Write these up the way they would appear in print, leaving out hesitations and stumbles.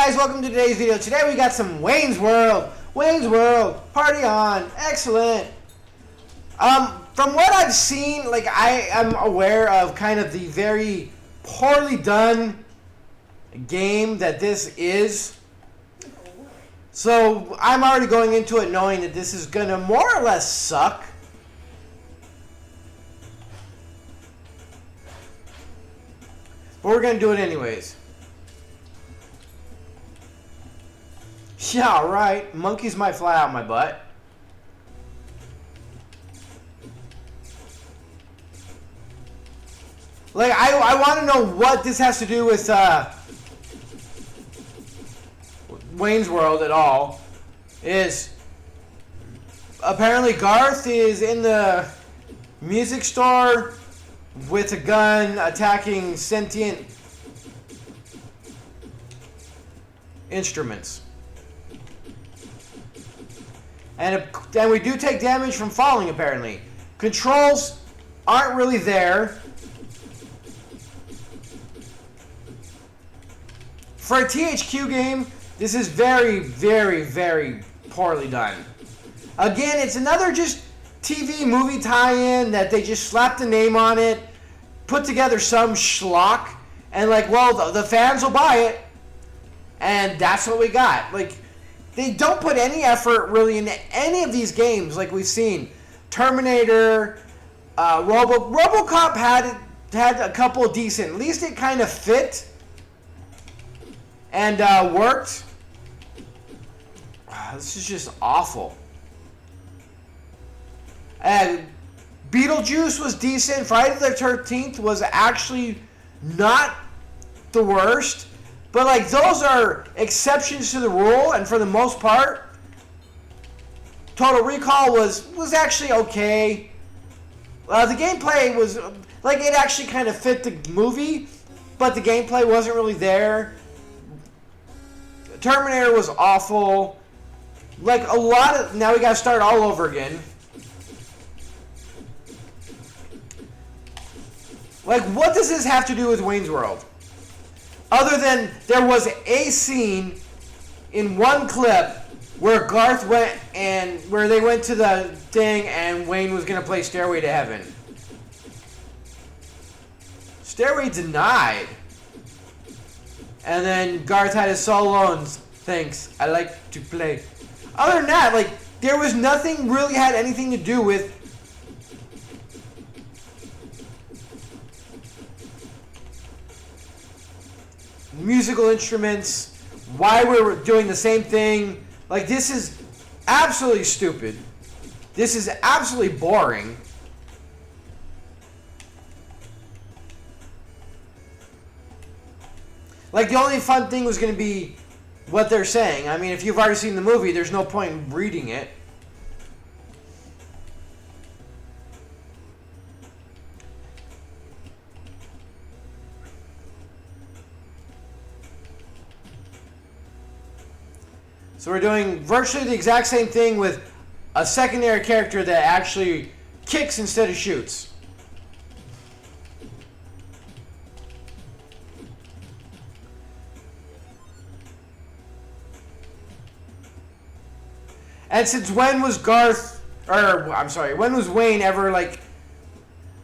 guys, welcome to today's video. Today we got some Wayne's World. Wayne's World, party on, excellent. From what I've seen, like I am aware of kind of the very poorly done game that this is. So I'm already going into it knowing that this is gonna more or less suck. But we're gonna do it anyways. Yeah, right. Monkeys might fly out my butt. Like, I want to know what this has to do with Wayne's World at all. Is apparently Garth is in the music store with a gun attacking sentient instruments. And we do take damage from falling, apparently. Controls aren't really there. For a THQ game, this is very, very, very poorly done. Again, it's another just TV movie tie-in that they just slapped a name on it, put together some schlock, and like, well, the fans will buy it, and that's what we got. Like, they don't put any effort really into any of these games like we've seen. Terminator, RoboCop had a couple decent. At least it kind of fit and worked. This is just awful. And Beetlejuice was decent. Friday the 13th was actually not the worst. But, like, those are exceptions to the rule, and for the most part, Total Recall was actually okay. The gameplay was, like, it actually kind of fit the movie, but the gameplay wasn't really there. Terminator was awful. Like, a lot of, now we gotta start all over again. Like, what does this have to do with Wayne's World? Other than there was a scene in one clip where Garth went and where they went to the thing and Wayne was going to play Stairway to Heaven. Stairway denied. And then Garth had his solo and thanks, I like to play. Other than that, like, there was nothing really had anything to do with musical instruments, why we're doing the same thing. Like, this is absolutely stupid. This is absolutely boring. Like, the only fun thing was going to be what they're saying. I mean, if you've already seen the movie, there's no point in reading it. So we're doing virtually the exact same thing with a secondary character that actually kicks instead of shoots. And since when was when was Wayne ever, like,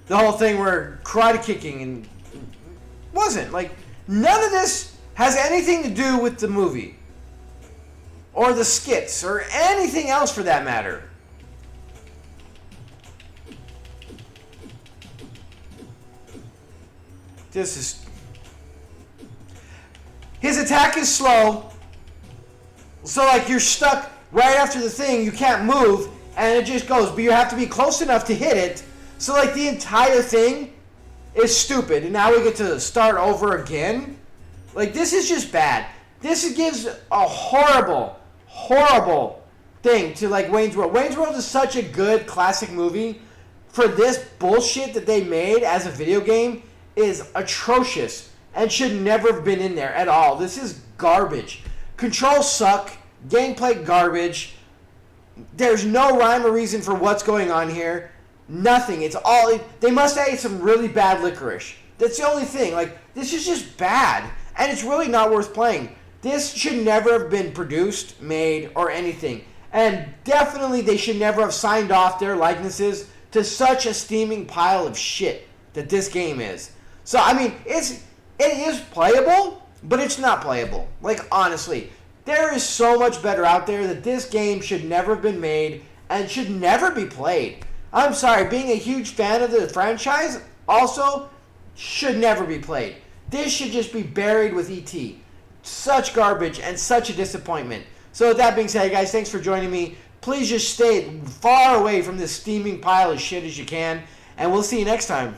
the whole thing where karate kicking and wasn't, like, none of this has anything to do with the movie. Or the skits, or anything else for that matter. This is... His attack is slow. So, like, you're stuck right after the thing, you can't move, and it just goes. But you have to be close enough to hit it. So, like, the entire thing is stupid. And now we get to start over again. Like, this is just bad. This gives a horrible thing to, like, Wayne's World. Wayne's World is such a good classic movie. For this bullshit that they made as a video game is atrocious and should never have been in there at all. This is garbage. Controls suck. Gameplay garbage. There's no rhyme or reason for what's going on here. Nothing. It's all... They must have ate some really bad licorice. That's the only thing. Like, this is just bad. And it's really not worth playing. This should never have been produced, made, or anything. And definitely they should never have signed off their likenesses to such a steaming pile of shit that this game is. So, I mean, it is playable, but it's not playable. Like, honestly, there is so much better out there that this game should never have been made and should never be played. I'm sorry, being a huge fan of the franchise also should never be played. This should just be buried with ET. Such garbage and such a disappointment. So with that being said, guys, thanks for joining me. Please just stay far away from this steaming pile of shit as you can, and we'll see you next time.